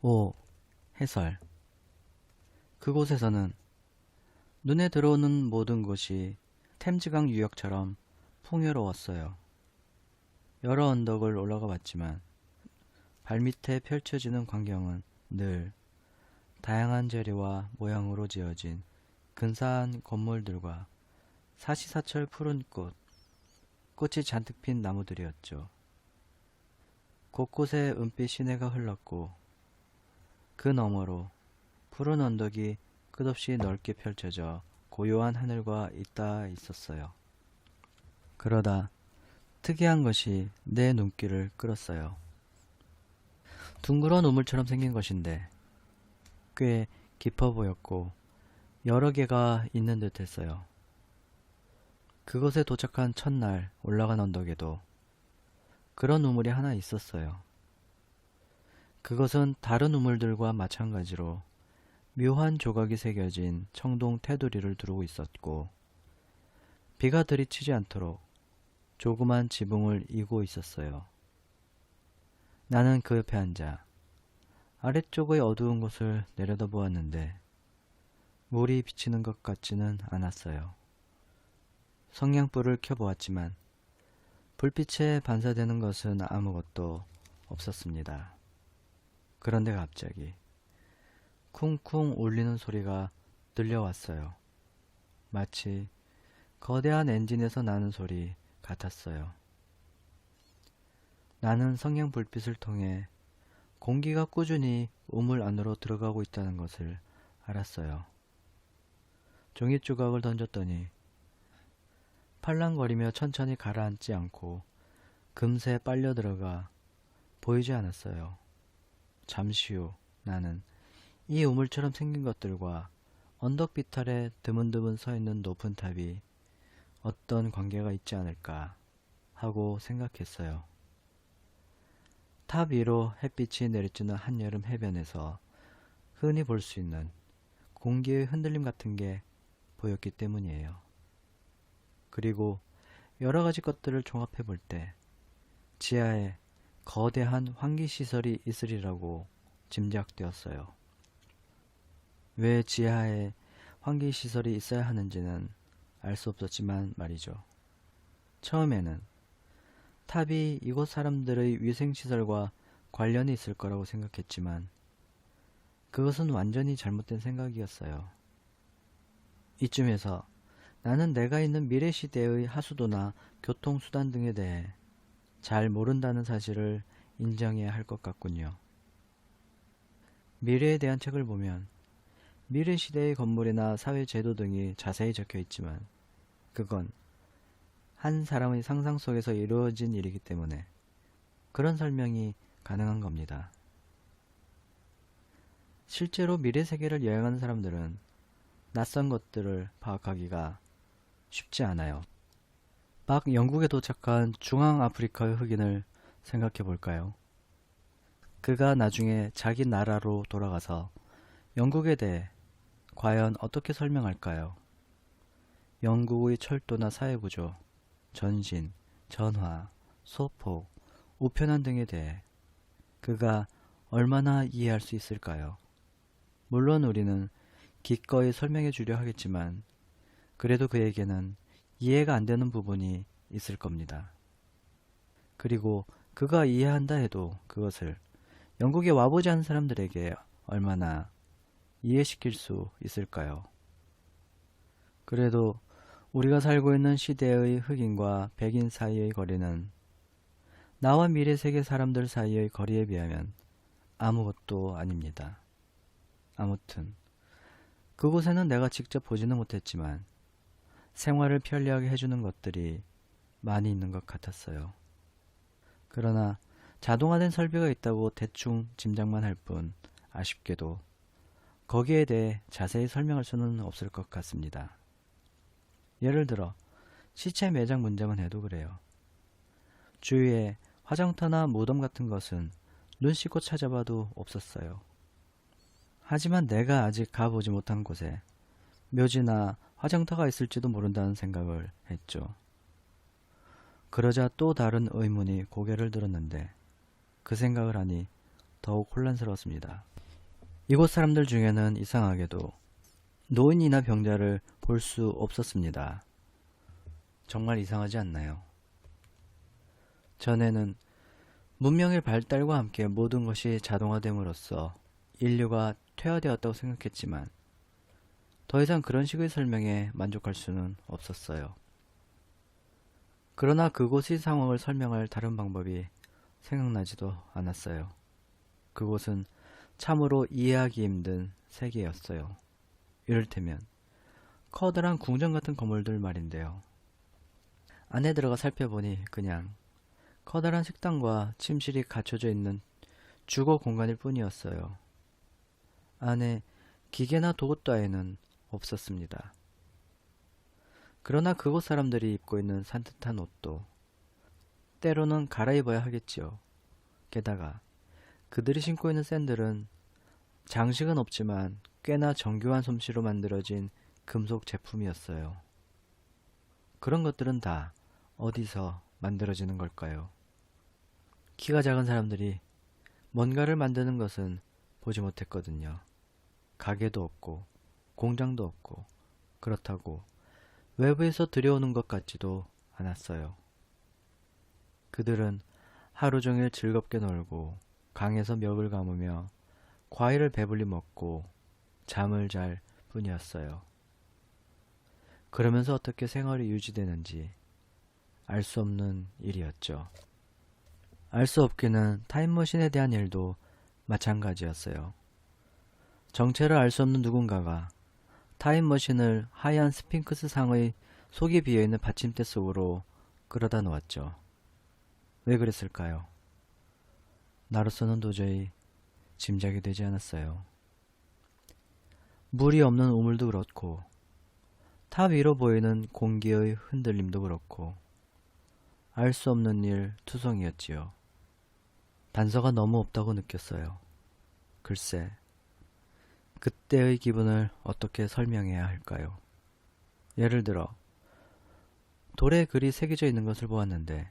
5. 해설. 그곳에서는 눈에 들어오는 모든 곳이 템즈강 유역처럼 풍요로웠어요. 여러 언덕을 올라가 봤지만 발밑에 펼쳐지는 광경은 늘 다양한 재료와 모양으로 지어진 근사한 건물들과 사시사철 푸른 꽃, 꽃이 잔뜩 핀 나무들이었죠. 곳곳에 은빛 시내가 흘렀고 그 너머로 푸른 언덕이 끝없이 넓게 펼쳐져 고요한 하늘과 잇닿아 있었어요. 그러다 특이한 것이 내 눈길을 끌었어요. 둥그런 우물처럼 생긴 것인데 꽤 깊어 보였고 여러 개가 있는 듯 했어요. 그곳에 도착한 첫날 올라간 언덕에도 그런 우물이 하나 있었어요. 그것은 다른 우물들과 마찬가지로 묘한 조각이 새겨진 청동 테두리를 두르고 있었고 비가 들이치지 않도록 조그만 지붕을 이고 있었어요. 나는 그 옆에 앉아 아래쪽의 어두운 곳을 내려다보았는데 물이 비치는 것 같지는 않았어요. 성냥불을 켜보았지만 불빛에 반사되는 것은 아무것도 없었습니다. 그런데 갑자기 쿵쿵 울리는 소리가 들려왔어요. 마치 거대한 엔진에서 나는 소리 같았어요. 나는 성냥 불빛을 통해 공기가 꾸준히 우물 안으로 들어가고 있다는 것을 알았어요. 종이 조각을 던졌더니 팔랑거리며 천천히 가라앉지 않고 금세 빨려 들어가 보이지 않았어요. 잠시 후 나는 이 우물처럼 생긴 것들과 언덕 비탈에 드문드문 서 있는 높은 탑이 어떤 관계가 있지 않을까 하고 생각했어요. 탑 위로 햇빛이 내리쬐는 한여름 해변에서 흔히 볼 수 있는 공기의 흔들림 같은 게 보였기 때문이에요. 그리고 여러 가지 것들을 종합해 볼 때 지하에 거대한 환기시설이 있으리라고 짐작되었어요. 왜 지하에 환기시설이 있어야 하는지는 알 수 없었지만 말이죠. 처음에는 탑이 이곳 사람들의 위생시설과 관련이 있을 거라고 생각했지만 그것은 완전히 잘못된 생각이었어요. 이쯤에서 나는 내가 있는 미래시대의 하수도나 교통수단 등에 대해 잘 모른다는 사실을 인정해야 할 것 같군요. 미래에 대한 책을 보면 미래시대의 건물이나 사회제도 등이 자세히 적혀 있지만 그건 한 사람의 상상 속에서 이루어진 일이기 때문에 그런 설명이 가능한 겁니다. 실제로 미래 세계를 여행하는 사람들은 낯선 것들을 파악하기가 쉽지 않아요. 막 영국에 도착한 중앙아프리카의 흑인을 생각해 볼까요? 그가 나중에 자기 나라로 돌아가서 영국에 대해 과연 어떻게 설명할까요? 영국의 철도나 사회구조, 전신, 전화, 소폭, 우편함 등에 대해 그가 얼마나 이해할 수 있을까요? 물론 우리는 기꺼이 설명해 주려 하겠지만 그래도 그에게는 이해가 안 되는 부분이 있을 겁니다. 그리고 그가 이해한다 해도 그것을 영국에 와보지 않은 사람들에게 얼마나 이해시킬 수 있을까요? 그래도 우리가 살고 있는 시대의 흑인과 백인 사이의 거리는 나와 미래 세계 사람들 사이의 거리에 비하면 아무것도 아닙니다. 아무튼 그곳에는 내가 직접 보지는 못했지만 생활을 편리하게 해주는 것들이 많이 있는 것 같았어요. 그러나 자동화된 설비가 있다고 대충 짐작만 할 뿐 아쉽게도 거기에 대해 자세히 설명할 수는 없을 것 같습니다. 예를 들어 시체 매장 문제만 해도 그래요. 주위에 화장터나 무덤 같은 것은 눈 씻고 찾아봐도 없었어요. 하지만 내가 아직 가보지 못한 곳에 묘지나 화장터가 있을지도 모른다는 생각을 했죠. 그러자 또 다른 의문이 고개를 들었는데 그 생각을 하니 더욱 혼란스러웠습니다. 이곳 사람들 중에는 이상하게도 노인이나 병자를 볼 수 없었습니다. 정말 이상하지 않나요? 전에는 문명의 발달과 함께 모든 것이 자동화됨으로써 인류가 퇴화되었다고 생각했지만 더 이상 그런 식의 설명에 만족할 수는 없었어요. 그러나 그곳의 상황을 설명할 다른 방법이 생각나지도 않았어요. 그곳은 참으로 이해하기 힘든 세계였어요. 이를테면 커다란 궁전 같은 건물들 말인데요. 안에 들어가 살펴보니 그냥 커다란 식당과 침실이 갖춰져 있는 주거 공간일 뿐이었어요. 안에 기계나 도구 따위는 없었습니다. 그러나 그곳 사람들이 입고 있는 산뜻한 옷도 때로는 갈아입어야 하겠지요. 게다가 그들이 신고 있는 샌들은 장식은 없지만 꽤나 정교한 솜씨로 만들어진 금속 제품이었어요. 그런 것들은 다 어디서 만들어지는 걸까요? 키가 작은 사람들이 뭔가를 만드는 것은 보지 못했거든요. 가게도 없고 공장도 없고 그렇다고 외부에서 들여오는 것 같지도 않았어요. 그들은 하루 종일 즐겁게 놀고 강에서 멱을 감으며 과일을 배불리 먹고 잠을 잘 뿐이었어요. 그러면서 어떻게 생활이 유지되는지 알 수 없는 일이었죠. 알 수 없기는 타임머신에 대한 일도 마찬가지였어요. 정체를 알 수 없는 누군가가 타임머신을 하얀 스핑크스 상의 속이 비어있는 받침대 속으로 끌어다 놓았죠. 왜 그랬을까요? 나로서는 도저히 짐작이 되지 않았어요. 물이 없는 우물도 그렇고 탑 위로 보이는 공기의 흔들림도 그렇고 알 수 없는 일 투성이었지요. 단서가 너무 없다고 느꼈어요. 글쎄, 그때의 기분을 어떻게 설명해야 할까요? 예를 들어 돌에 글이 새겨져 있는 것을 보았는데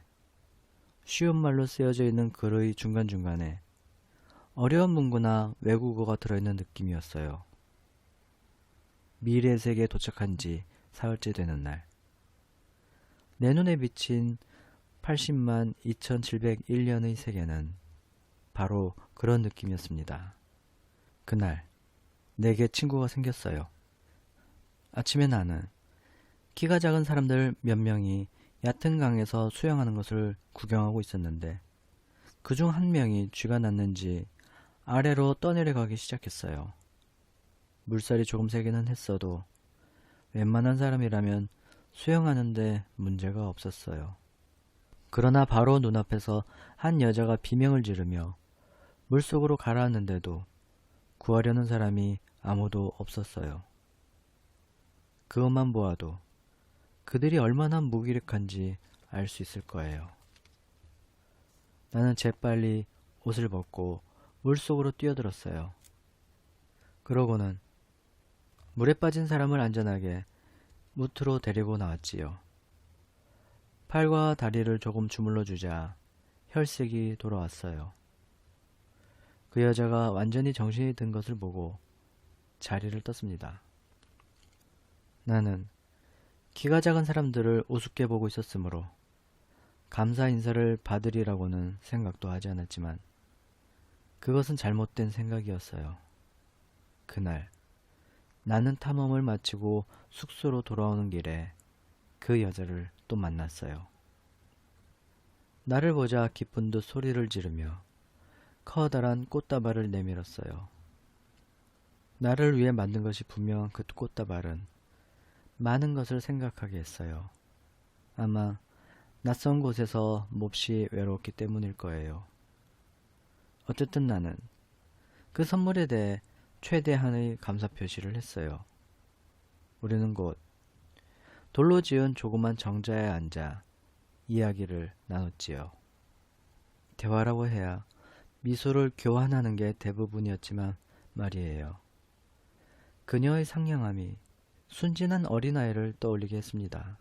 쉬운 말로 쓰여져 있는 글의 중간중간에 어려운 문구나 외국어가 들어있는 느낌이었어요. 미래의 세계에 도착한 지 사흘째 되는 날, 내 눈에 비친 80만 2701년의 세계는 바로 그런 느낌이었습니다. 그날 내게 친구가 생겼어요. 아침에 나는 키가 작은 사람들 몇 명이 얕은 강에서 수영하는 것을 구경하고 있었는데 그중 한 명이 쥐가 났는지 아래로 떠내려가기 시작했어요. 물살이 조금 세기는 했어도 웬만한 사람이라면 수영하는데 문제가 없었어요. 그러나 바로 눈앞에서 한 여자가 비명을 지르며 물속으로 가라앉는데도 구하려는 사람이 아무도 없었어요. 그것만 보아도 그들이 얼마나 무기력한지 알 수 있을 거예요. 나는 재빨리 옷을 벗고 물속으로 뛰어들었어요. 그러고는 물에 빠진 사람을 안전하게 무트로 데리고 나왔지요. 팔과 다리를 조금 주물러 주자 혈색이 돌아왔어요. 그 여자가 완전히 정신이 든 것을 보고 자리를 떴습니다. 나는 키가 작은 사람들을 우습게 보고 있었으므로 감사 인사를 받으리라고는 생각도 하지 않았지만 그것은 잘못된 생각이었어요. 그날 나는 탐험을 마치고 숙소로 돌아오는 길에 그 여자를 또 만났어요. 나를 보자 기쁜 듯 소리를 지르며 커다란 꽃다발을 내밀었어요. 나를 위해 만든 것이 분명 그 꽃다발은 많은 것을 생각하게 했어요. 아마 낯선 곳에서 몹시 외로웠기 때문일 거예요. 어쨌든 나는 그 선물에 대해 최대한의 감사 표시를 했어요. 우리는 곧 돌로 지은 조그만 정자에 앉아 이야기를 나눴지요. 대화라고 해야 미소를 교환하는 게 대부분이었지만 말이에요. 그녀의 상냥함이 순진한 어린아이를 떠올리게 했습니다.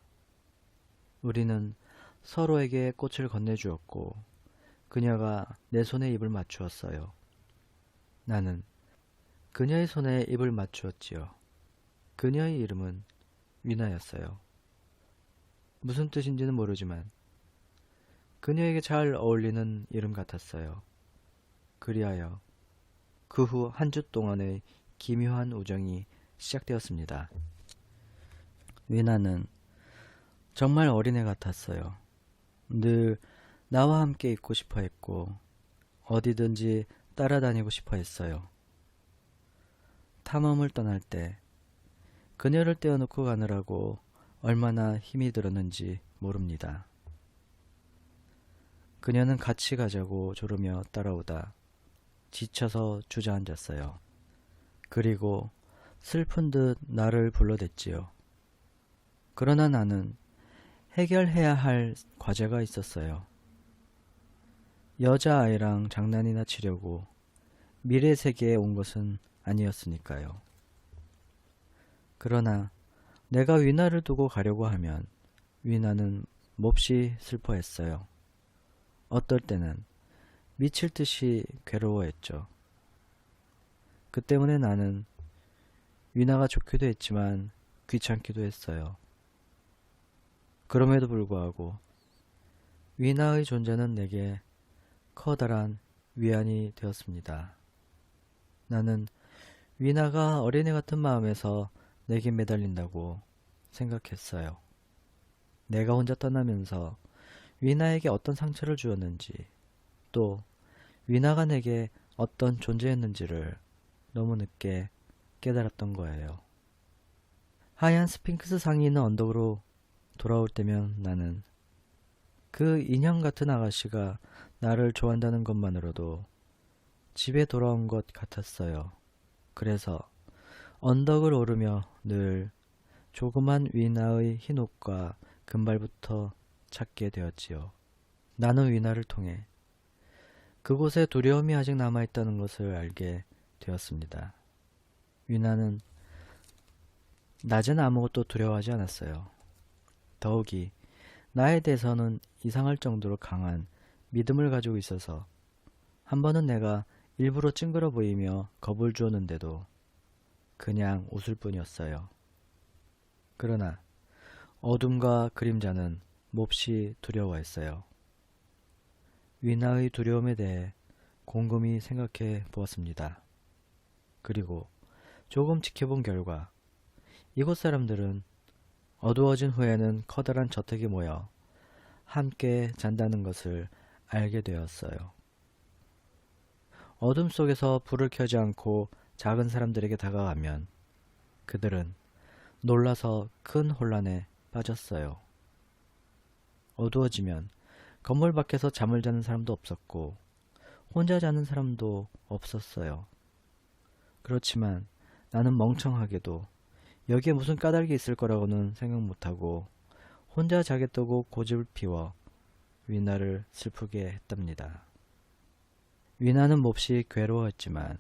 우리는 서로에게 꽃을 건네주었고 그녀가 내 손에 입을 맞추었어요. 나는 그녀의 손에 입을 맞추었지요. 그녀의 이름은 위나였어요. 무슨 뜻인지는 모르지만 그녀에게 잘 어울리는 이름 같았어요. 그리하여 그 후 한 주 동안의 기묘한 우정이 시작되었습니다. 위나는 정말 어린애 같았어요. 늘 나와 함께 있고 싶어 했고 어디든지 따라다니고 싶어 했어요. 탐험을 떠날 때 그녀를 떼어놓고 가느라고 얼마나 힘이 들었는지 모릅니다. 그녀는 같이 가자고 조르며 따라오다 지쳐서 주저앉았어요. 그리고 슬픈 듯 나를 불러댔지요. 그러나 나는 해결해야 할 과제가 있었어요. 여자아이랑 장난이나 치려고 미래 세계에 온 것은 아니었으니까요. 그러나 내가 위나를 두고 가려고 하면 위나는 몹시 슬퍼했어요. 어떨 때는 미칠 듯이 괴로워했죠. 그 때문에 나는 위나가 좋기도 했지만 귀찮기도 했어요. 그럼에도 불구하고 위나의 존재는 내게 커다란 위안이 되었습니다. 나는 위나가 어린애 같은 마음에서 내게 매달린다고 생각했어요. 내가 혼자 떠나면서 위나에게 어떤 상처를 주었는지, 또 위나가 내게 어떤 존재였는지를 너무 늦게 깨달았던 거예요. 하얀 스핑크스 상이 있는 언덕으로 돌아올 때면 나는 그 인형 같은 아가씨가 나를 좋아한다는 것만으로도 집에 돌아온 것 같았어요. 그래서 언덕을 오르며 늘 조그만 위나의 흰 옷과 금발부터 찾게 되었지요. 나는 위나를 통해 그곳에 두려움이 아직 남아있다는 것을 알게 되었습니다. 위나는 낮엔 아무것도 두려워하지 않았어요. 더욱이 나에 대해서는 이상할 정도로 강한 믿음을 가지고 있어서 한 번은 내가 일부러 찡그러 보이며 겁을 주었는데도 그냥 웃을 뿐이었어요. 그러나 어둠과 그림자는 몹시 두려워했어요. 위나의 두려움에 대해 곰곰이 생각해 보았습니다. 그리고 조금 지켜본 결과 이곳 사람들은 어두워진 후에는 커다란 저택에 모여 함께 잔다는 것을 알게 되었어요. 어둠 속에서 불을 켜지 않고 작은 사람들에게 다가가면 그들은 놀라서 큰 혼란에 빠졌어요. 어두워지면 건물 밖에서 잠을 자는 사람도 없었고 혼자 자는 사람도 없었어요. 그렇지만 나는 멍청하게도 여기에 무슨 까닭이 있을 거라고는 생각 못하고 혼자 자겠다고 고집을 피워 위나를 슬프게 했답니다. 위나는 몹시 괴로워했지만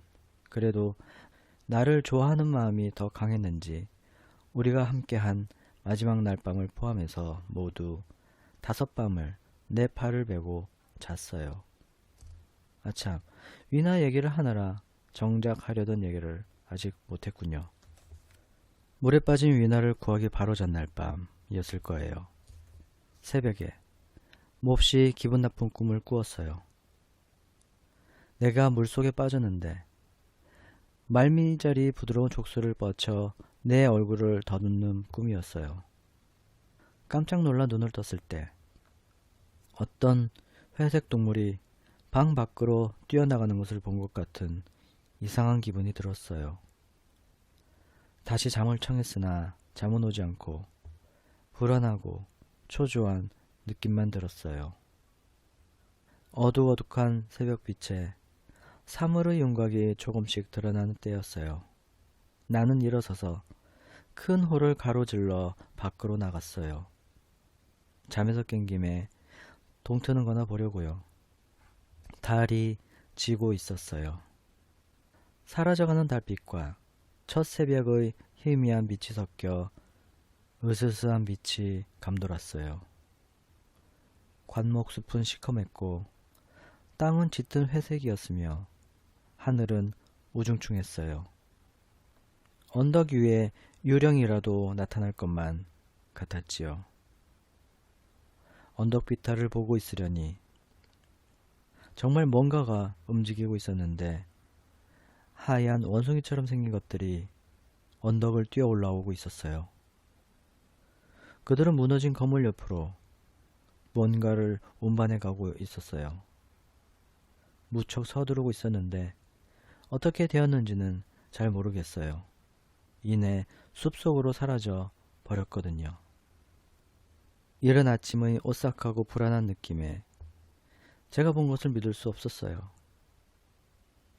그래도 나를 좋아하는 마음이 더 강했는지 우리가 함께한 마지막 날밤을 포함해서 모두 5밤을 내 팔을 베고 잤어요. 아참, 위나 얘기를 하느라 정작 하려던 얘기를 아직 못했군요. 물에 빠진 위나를 구하기 바로 전날 밤이었을 거예요. 새벽에 몹시 기분 나쁜 꿈을 꾸었어요. 내가 물속에 빠졌는데 말미잘이 부드러운 촉수를 뻗쳐 내 얼굴을 더듬는 꿈이었어요. 깜짝 놀라 눈을 떴을 때 어떤 회색 동물이 방 밖으로 뛰어나가는 것을 본 것 같은 이상한 기분이 들었어요. 다시 잠을 청했으나 잠은 오지 않고 불안하고 초조한 느낌만 들었어요. 어둑어둑한 새벽빛에 사물의 윤곽이 조금씩 드러나는 때였어요. 나는 일어서서 큰 홀을 가로질러 밖으로 나갔어요. 잠에서 깬 김에 동트는 거나 보려고요. 달이 지고 있었어요. 사라져가는 달빛과 첫 새벽의 희미한 빛이 섞여 으스스한 빛이 감돌았어요. 관목숲은 시커맸고 땅은 짙은 회색이었으며 하늘은 우중충했어요. 언덕 위에 유령이라도 나타날 것만 같았지요. 언덕 비탈을 보고 있으려니 정말 뭔가가 움직이고 있었는데 하얀 원숭이처럼 생긴 것들이 언덕을 뛰어 올라오고 있었어요. 그들은 무너진 건물 옆으로 뭔가를 운반해 가고 있었어요. 무척 서두르고 있었는데 어떻게 되었는지는 잘 모르겠어요. 이내 숲속으로 사라져 버렸거든요. 이른 아침의 오싹하고 불안한 느낌에 제가 본 것을 믿을 수 없었어요.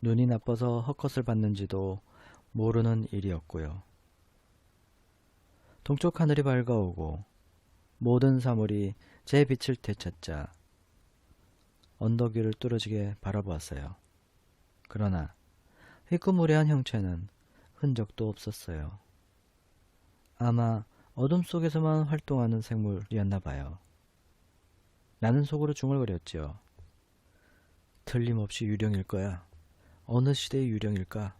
눈이 나빠서 헛것을 봤는지도 모르는 일이었고요. 동쪽 하늘이 밝아오고 모든 사물이 제 빛을 되찾자 언덕 위를 뚫어지게 바라보았어요. 그러나 휘끄무레한 형체는 흔적도 없었어요. 아마 어둠 속에서만 활동하는 생물이었나 봐요. 나는 속으로 중얼거렸지요. 틀림없이 유령일 거야. 어느 시대의 유령일까?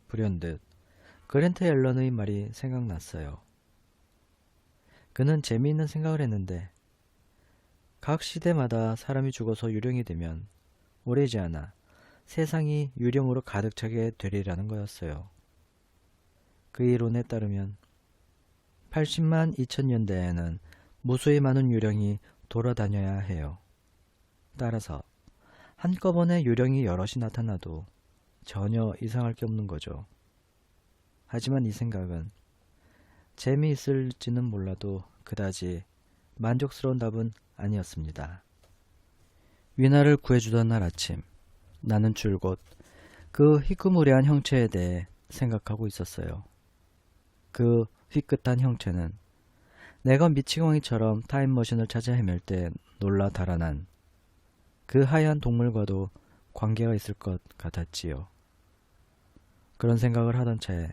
불현듯 그랜트 앨런의 말이 생각났어요. 그는 재미있는 생각을 했는데 각 시대마다 사람이 죽어서 유령이 되면 오래지 않아 세상이 유령으로 가득 차게 되리라는 거였어요. 그 이론에 따르면 80만 2000년대에는 무수히 많은 유령이 돌아다녀야 해요. 따라서 한꺼번에 유령이 여럿이 나타나도 전혀 이상할 게 없는 거죠. 하지만 이 생각은 재미있을지는 몰라도 그다지 만족스러운 답은 아니었습니다. 위나를 구해주던 날 아침, 나는 줄곧 그 희끄무레한 형체에 대해 생각하고 있었어요. 그 휘끗한 형체는 내가 미치광이처럼 타임머신을 찾아 헤맬 때 놀라 달아난 그 하얀 동물과도 관계가 있을 것 같았지요. 그런 생각을 하던 차에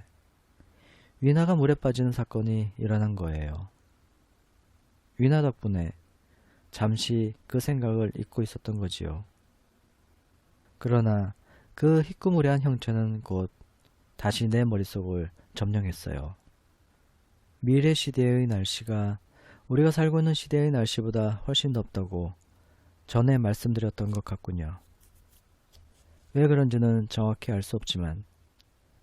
위나가 물에 빠지는 사건이 일어난 거예요. 위나 덕분에 잠시 그 생각을 잊고 있었던 거지요. 그러나 그 희끄무레한 형체는 곧 다시 내 머릿속을 점령했어요. 미래 시대의 날씨가 우리가 살고 있는 시대의 날씨보다 훨씬 덥다고 전에 말씀드렸던 것 같군요. 왜 그런지는 정확히 알 수 없지만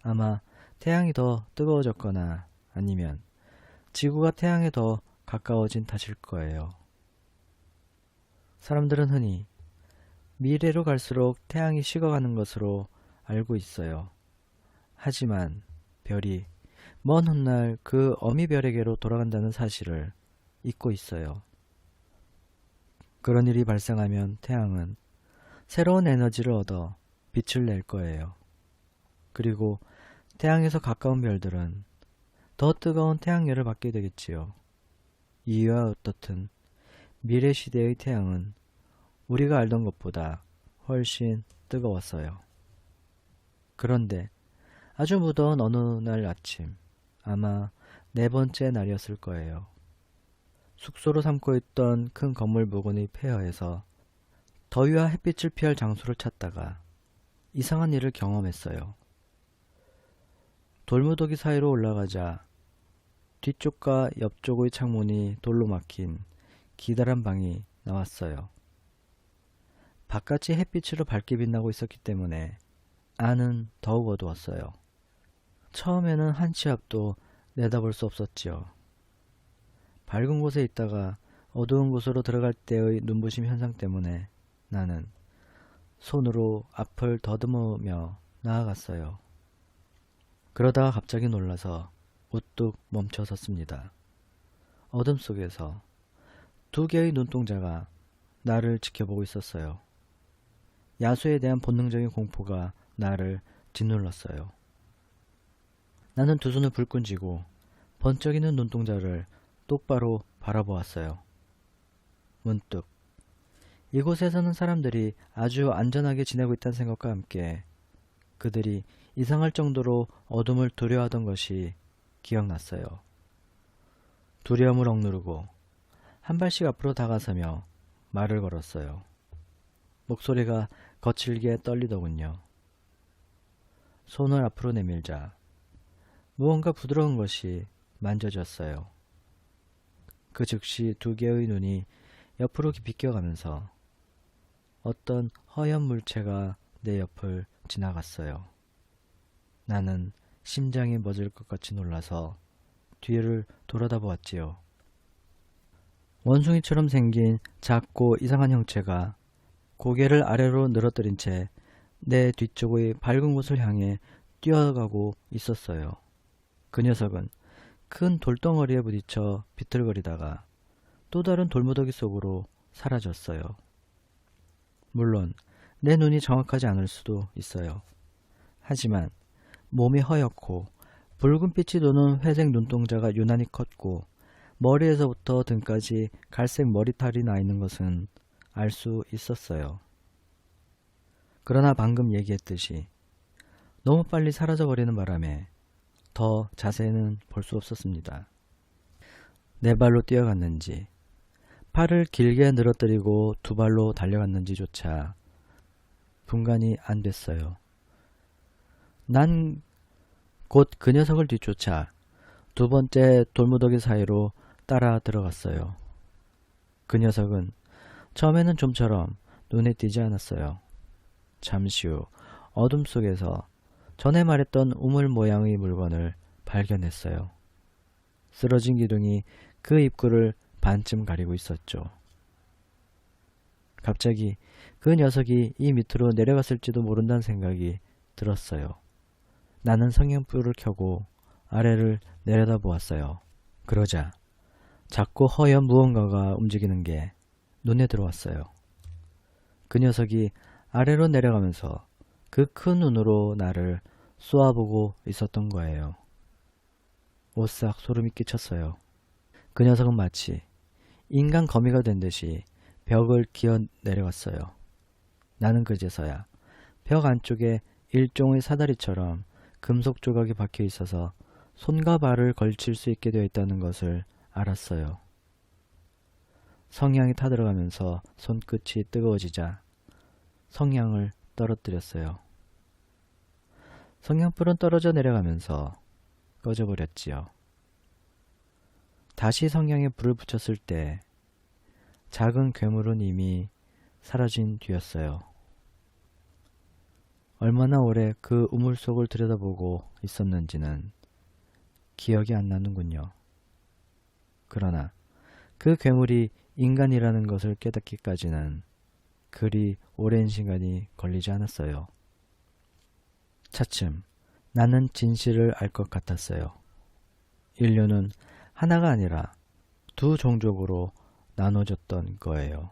아마 태양이 더 뜨거워졌거나 아니면 지구가 태양에 더 가까워진 탓일 거예요. 사람들은 흔히 미래로 갈수록 태양이 식어가는 것으로 알고 있어요. 하지만 별이 먼 훗날 그 어미별에게로 돌아간다는 사실을 잊고 있어요. 그런 일이 발생하면 태양은 새로운 에너지를 얻어 빛을 낼 거예요. 그리고 태양에서 가까운 별들은 더 뜨거운 태양열을 받게 되겠지요. 이와 어떻든 미래 시대의 태양은 우리가 알던 것보다 훨씬 뜨거웠어요. 그런데 아주 무더운 어느 날 아침, 아마 4번째 날이었을 거예요. 숙소로 삼고 있던 큰 건물 부근의 폐허에서 더위와 햇빛을 피할 장소를 찾다가 이상한 일을 경험했어요. 돌무더기 사이로 올라가자 뒤쪽과 옆쪽의 창문이 돌로 막힌 기다란 방이 나왔어요. 바깥이 햇빛으로 밝게 빛나고 있었기 때문에 안은 더욱 어두웠어요. 처음에는 한 치 앞도 내다볼 수 없었지요. 밝은 곳에 있다가 어두운 곳으로 들어갈 때의 눈부심 현상 때문에 나는 손으로 앞을 더듬으며 나아갔어요. 그러다가 갑자기 놀라서 우뚝 멈춰 섰습니다. 어둠 속에서 2개의 눈동자가 나를 지켜보고 있었어요. 야수에 대한 본능적인 공포가 나를 짓눌렀어요. 나는 두 손을 불끈 쥐고 번쩍이는 눈동자를 똑바로 바라보았어요. 문득 이곳에서는 사람들이 아주 안전하게 지내고 있다는 생각과 함께 그들이 이상할 정도로 어둠을 두려워하던 것이 기억났어요. 두려움을 억누르고 한 발씩 앞으로 다가서며 말을 걸었어요. 목소리가 거칠게 떨리더군요. 손을 앞으로 내밀자 무언가 부드러운 것이 만져졌어요. 그 즉시 두 개의 눈이 옆으로 비껴가면서 어떤 허연 물체가 내 옆을 지나갔어요. 나는 심장이 멎을 것 같이 놀라서 뒤를 돌아다 보았지요. 원숭이처럼 생긴 작고 이상한 형체가 고개를 아래로 늘어뜨린 채 내 뒤쪽의 밝은 곳을 향해 뛰어가고 있었어요. 그 녀석은 큰 돌덩어리에 부딪혀 비틀거리다가 또 다른 돌무더기 속으로 사라졌어요. 물론 내 눈이 정확하지 않을 수도 있어요. 하지만 몸이 허옇고 붉은 빛이 도는 회색 눈동자가 유난히 컸고 머리에서부터 등까지 갈색 머리털이 나 있는 것은 알 수 있었어요. 그러나 방금 얘기했듯이 너무 빨리 사라져버리는 바람에 더 자세히는 볼 수 없었습니다. 네 발로 뛰어갔는지 팔을 길게 늘어뜨리고 두 발로 달려갔는지조차 분간이 안 됐어요. 난 곧 그 녀석을 뒤쫓아 두 번째 돌무더기 사이로 따라 들어갔어요. 그 녀석은 처음에는 좀처럼 눈에 띄지 않았어요. 잠시 후 어둠 속에서 전에 말했던 우물 모양의 물건을 발견했어요. 쓰러진 기둥이 그 입구를 반쯤 가리고 있었죠. 갑자기 그 녀석이 이 밑으로 내려갔을지도 모른다는 생각이 들었어요. 나는 성냥불을 켜고 아래를 내려다 보았어요. 그러자 작고 허연 무언가가 움직이는 게 눈에 들어왔어요. 그 녀석이 아래로 내려가면서 그 큰 눈으로 나를 쏘아보고 있었던 거예요. 오싹 소름이 끼쳤어요. 그 녀석은 마치 인간 거미가 된 듯이 벽을 기어 내려왔어요. 나는 그제서야 벽 안쪽에 일종의 사다리처럼 금속 조각이 박혀 있어서 손과 발을 걸칠 수 있게 되어 있다는 것을 알았어요. 성냥이 타들어가면서 손끝이 뜨거워지자 성냥을 떨어뜨렸어요. 성냥불은 떨어져 내려가면서 꺼져버렸지요. 다시 성냥에 불을 붙였을 때 작은 괴물은 이미 사라진 뒤였어요. 얼마나 오래 그 우물 속을 들여다보고 있었는지는 기억이 안 나는군요. 그러나 그 괴물이 인간이라는 것을 깨닫기까지는 그리 오랜 시간이 걸리지 않았어요. 차츰 나는 진실을 알 것 같았어요. 인류는 하나가 아니라 두 종족으로 나눠졌던 거예요.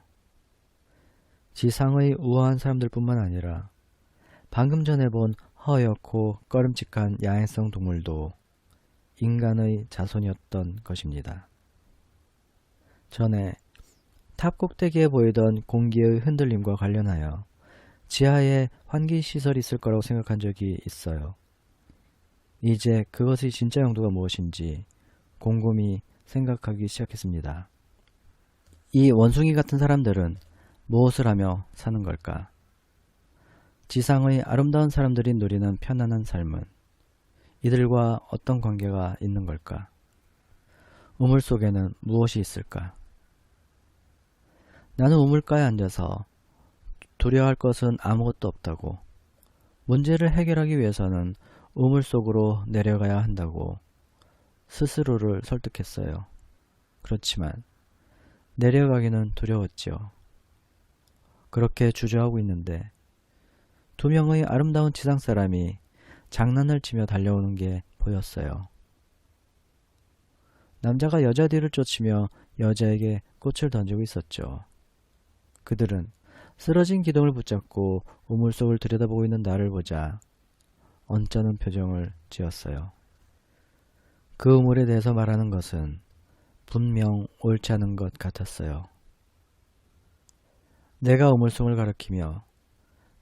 지상의 우아한 사람들뿐만 아니라 방금 전에 본 허옇고 꺼름칙한 야행성 동물도 인간의 자손이었던 것입니다. 전에 탑 꼭대기에 보이던 공기의 흔들림과 관련하여 지하에 환기시설이 있을 거라고 생각한 적이 있어요. 이제 그것의 진짜 용도가 무엇인지 곰곰이 생각하기 시작했습니다. 이 원숭이 같은 사람들은 무엇을 하며 사는 걸까? 지상의 아름다운 사람들이 누리는 편안한 삶은 이들과 어떤 관계가 있는 걸까? 우물 속에는 무엇이 있을까? 나는 우물가에 앉아서 두려워할 것은 아무것도 없다고, 문제를 해결하기 위해서는 우물 속으로 내려가야 한다고 스스로를 설득했어요. 그렇지만 내려가기는 두려웠지요. 그렇게 주저하고 있는데 두 명의 아름다운 지상 사람이 장난을 치며 달려오는 게 보였어요. 남자가 여자 뒤를 쫓으며 여자에게 꽃을 던지고 있었죠. 그들은 쓰러진 기둥을 붙잡고 우물 속을 들여다보고 있는 나를 보자 언짢은 표정을 지었어요. 그 우물에 대해서 말하는 것은 분명 옳지 않은 것 같았어요. 내가 우물속을 가리키며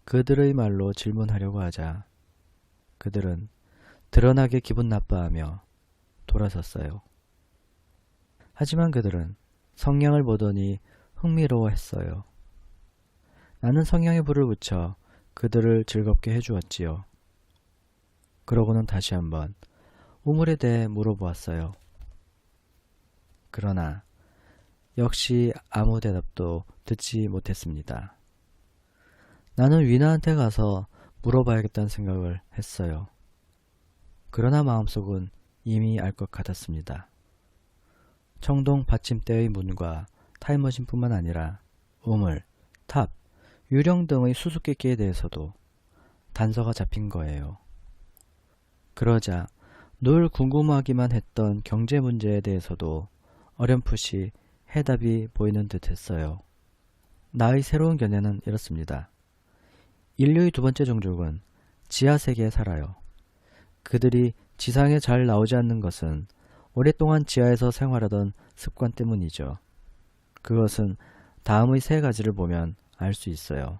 그들의 말로 질문하려고 하자 그들은 드러나게 기분 나빠하며 돌아섰어요. 하지만 그들은 성냥을 보더니 흥미로워했어요. 나는 성냥에 불을 붙여 그들을 즐겁게 해주었지요. 그러고는 다시 한번 우물에 대해 물어보았어요. 그러나 역시 아무 대답도 듣지 못했습니다. 나는 위나한테 가서 물어봐야겠다는 생각을 했어요. 그러나 마음속은 이미 알 것 같았습니다. 청동 받침대의 문과 타임머신뿐만 아니라 우물, 탑, 유령 등의 수수께끼에 대해서도 단서가 잡힌 거예요. 그러자 늘 궁금하기만 했던 경제 문제에 대해서도 어렴풋이 해답이 보이는 듯 했어요. 나의 새로운 견해는 이렇습니다. 인류의 두 번째 종족은 지하세계에 살아요. 그들이 지상에 잘 나오지 않는 것은 오랫동안 지하에서 생활하던 습관 때문이죠. 그것은 다음의 세 가지를 보면 알 수 있어요.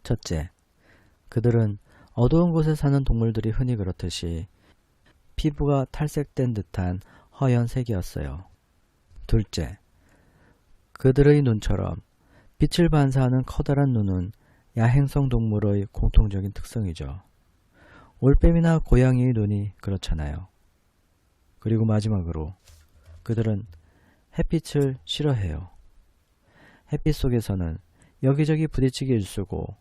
첫째, 그들은 어두운 곳에 사는 동물들이 흔히 그렇듯이 피부가 탈색된 듯한 허연 색이었어요. 둘째, 그들의 눈처럼 빛을 반사하는 커다란 눈은 야행성 동물의 공통적인 특성이죠. 올빼미나 고양이의 눈이 그렇잖아요. 그리고 마지막으로 그들은 햇빛을 싫어해요. 햇빛 속에서는 여기저기 부딪히기 일쑤고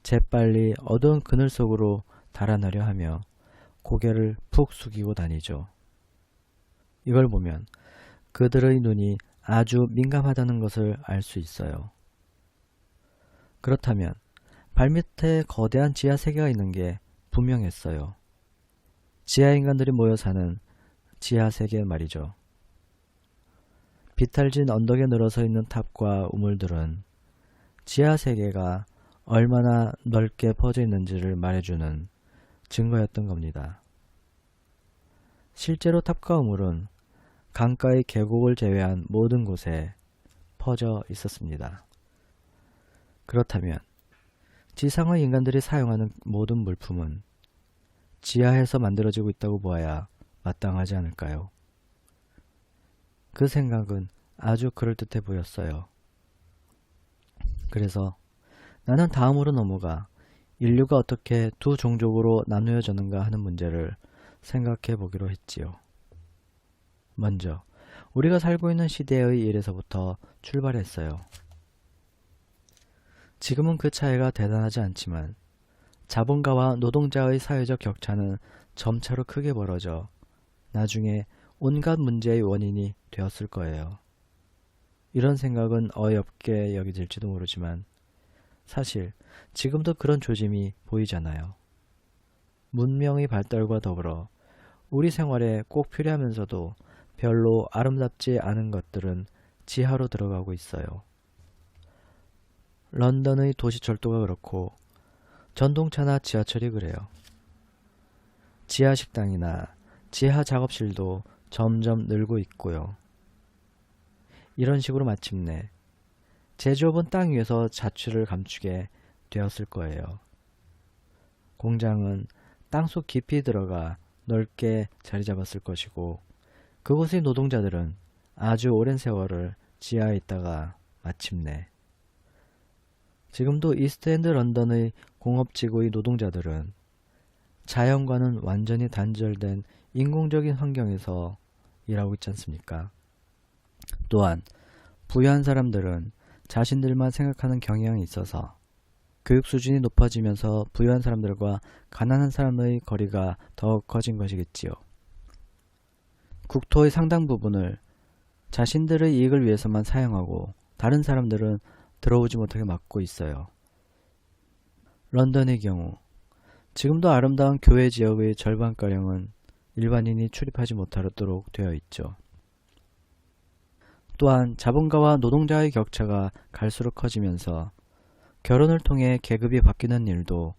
재빨리 어두운 그늘 속으로 달아나려 하며 고개를 푹 숙이고 다니죠. 이걸 보면 그들의 눈이 아주 민감하다는 것을 알 수 있어요. 그렇다면 발밑에 거대한 지하 세계가 있는 게 분명했어요. 지하 인간들이 모여 사는 지하 세계 말이죠. 비탈진 언덕에 늘어서 있는 탑과 우물들은 지하 세계가 얼마나 넓게 퍼져 있는지를 말해주는 증거였던 겁니다. 실제로 탑과 우물은 강가의 계곡을 제외한 모든 곳에 퍼져 있었습니다. 그렇다면 지상의 인간들이 사용하는 모든 물품은 지하에서 만들어지고 있다고 보아야 마땅하지 않을까요? 그 생각은 아주 그럴듯해 보였어요. 그래서 나는 다음으로 넘어가 인류가 어떻게 두 종족으로 나누어졌는가 하는 문제를 생각해 보기로 했지요. 먼저 우리가 살고 있는 시대의 일에서부터 출발했어요. 지금은 그 차이가 대단하지 않지만 자본가와 노동자의 사회적 격차는 점차로 크게 벌어져 나중에 온갖 문제의 원인이 되었을 거예요. 이런 생각은 어이없게 여겨질지도 모르지만 사실 지금도 그런 조짐이 보이잖아요. 문명의 발달과 더불어 우리 생활에 꼭 필요하면서도 별로 아름답지 않은 것들은 지하로 들어가고 있어요. 런던의 도시철도가 그렇고 전동차나 지하철이 그래요. 지하 식당이나 지하 작업실도 점점 늘고 있고요. 이런 식으로 마침내 제조업은 땅 위에서 자취를 감추게 되었을 거예요. 공장은 땅속 깊이 들어가 넓게 자리 잡았을 것이고 그곳의 노동자들은 아주 오랜 세월을 지하에 있다가 마침내 지금도 이스트엔드 런던의 공업지구의 노동자들은 자연과는 완전히 단절된 인공적인 환경에서 일하고 있지 않습니까? 또한 부유한 사람들은 자신들만 생각하는 경향이 있어서 교육 수준이 높아지면서 부유한 사람들과 가난한 사람의 거리가 더욱 커진 것이겠지요. 국토의 상당 부분을 자신들의 이익을 위해서만 사용하고 다른 사람들은 들어오지 못하게 막고 있어요. 런던의 경우 지금도 아름다운 교외 지역의 절반가량은 일반인이 출입하지 못하도록 되어 있죠. 또한 자본가와 노동자의 격차가 갈수록 커지면서 결혼을 통해 계급이 바뀌는 일도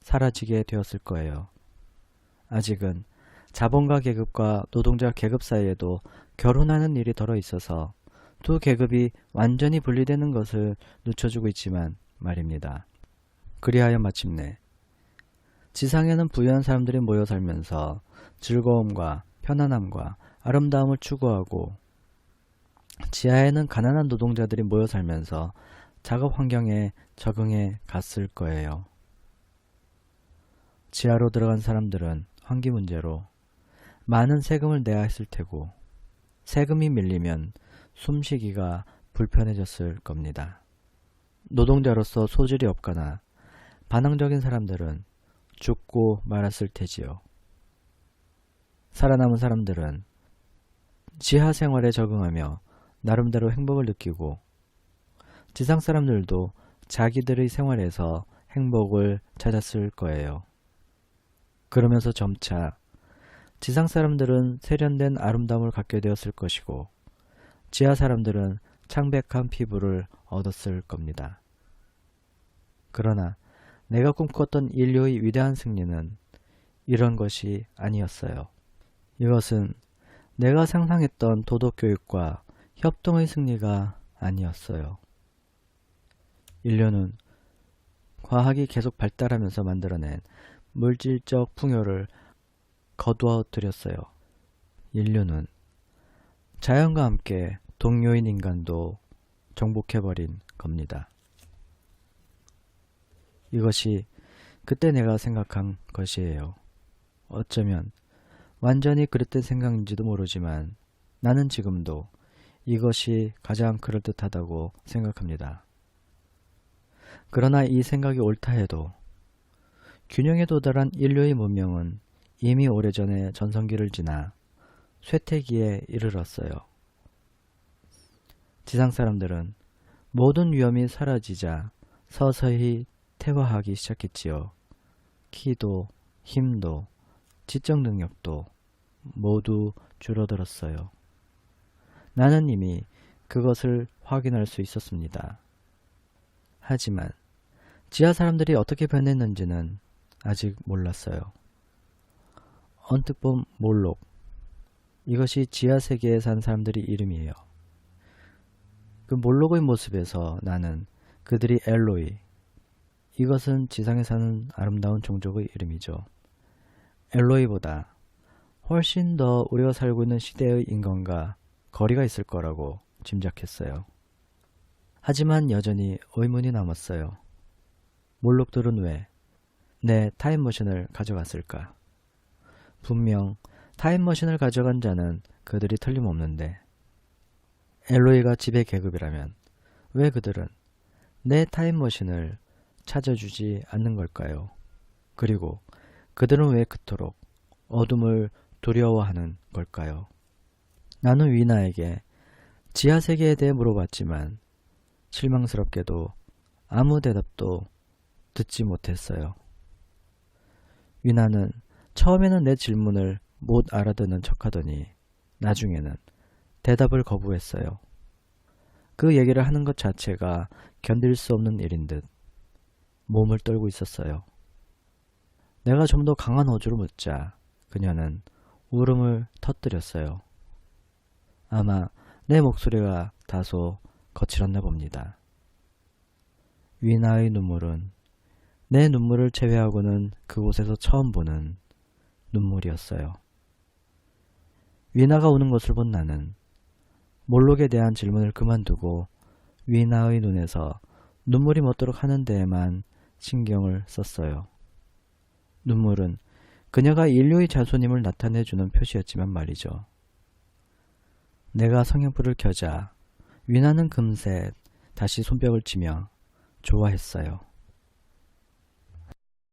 사라지게 되었을 거예요. 아직은 자본가 계급과 노동자 계급 사이에도 결혼하는 일이 덜어 있어서 두 계급이 완전히 분리되는 것을 늦춰주고 있지만 말입니다. 그리하여 마침내 지상에는 부유한 사람들이 모여 살면서 즐거움과 편안함과 아름다움을 추구하고 지하에는 가난한 노동자들이 모여 살면서 작업 환경에 적응해 갔을 거예요. 지하로 들어간 사람들은 환기 문제로 많은 세금을 내야 했을 테고 세금이 밀리면 숨쉬기가 불편해졌을 겁니다. 노동자로서 소질이 없거나 반항적인 사람들은 죽고 말았을 테지요. 살아남은 사람들은 지하 생활에 적응하며 나름대로 행복을 느끼고 지상 사람들도 자기들의 생활에서 행복을 찾았을 거예요. 그러면서 점차 지상 사람들은 세련된 아름다움을 갖게 되었을 것이고 지하 사람들은 창백한 피부를 얻었을 겁니다. 그러나 내가 꿈꿨던 인류의 위대한 승리는 이런 것이 아니었어요. 이것은 내가 상상했던 도덕교육과 협동의 승리가 아니었어요. 인류는 과학이 계속 발달하면서 만들어낸 물질적 풍요를 거두어들였어요. 인류는 자연과 함께 동료인 인간도 정복해버린 겁니다. 이것이 그때 내가 생각한 것이에요. 어쩌면 완전히 그릇된 생각인지도 모르지만 나는 지금도 이것이 가장 그럴듯하다고 생각합니다. 그러나 이 생각이 옳다 해도 균형에 도달한 인류의 문명은 이미 오래전에 전성기를 지나 쇠퇴기에 이르렀어요. 지상 사람들은 모든 위험이 사라지자 서서히 퇴화하기 시작했지요. 키도 힘도 지적 능력도 모두 줄어들었어요. 나는 이미 그것을 확인할 수 있었습니다. 하지만 지하 사람들이 어떻게 변했는지는 아직 몰랐어요. 언뜻 본 몰록, 이것이 지하 세계에 산 사람들의 이름이에요. 그 몰록의 모습에서 나는 그들이 엘로이, 이것은 지상에 사는 아름다운 종족의 이름이죠. 엘로이보다 훨씬 더 우리가 살고 있는 시대의 인간과 거리가 있을 거라고 짐작했어요. 하지만 여전히 의문이 남았어요. 몰록들은 왜 내 타임머신을 가져갔을까? 분명 타임머신을 가져간 자는 그들이 틀림없는데 엘로이가 지배 계급이라면 왜 그들은 내 타임머신을 찾아주지 않는 걸까요? 그리고 그들은 왜 그토록 어둠을 두려워하는 걸까요? 나는 위나에게 지하세계에 대해 물어봤지만 실망스럽게도 아무 대답도 듣지 못했어요. 위나는 처음에는 내 질문을 못 알아듣는 척하더니 나중에는 대답을 거부했어요. 그 얘기를 하는 것 자체가 견딜 수 없는 일인 듯 몸을 떨고 있었어요. 내가 좀 더 강한 어조로 묻자 그녀는 울음을 터뜨렸어요. 아마 내 목소리가 다소 거칠었나 봅니다. 위나의 눈물은 내 눈물을 제외하고는 그곳에서 처음 보는 눈물이었어요. 위나가 우는 것을 본 나는 몰록에 대한 질문을 그만두고 위나의 눈에서 눈물이 멎도록 하는 데에만 신경을 썼어요. 눈물은 그녀가 인류의 자손임을 나타내주는 표시였지만 말이죠. 내가 성냥불을 켜자 위나는 금세 다시 손뼉을 치며 좋아했어요.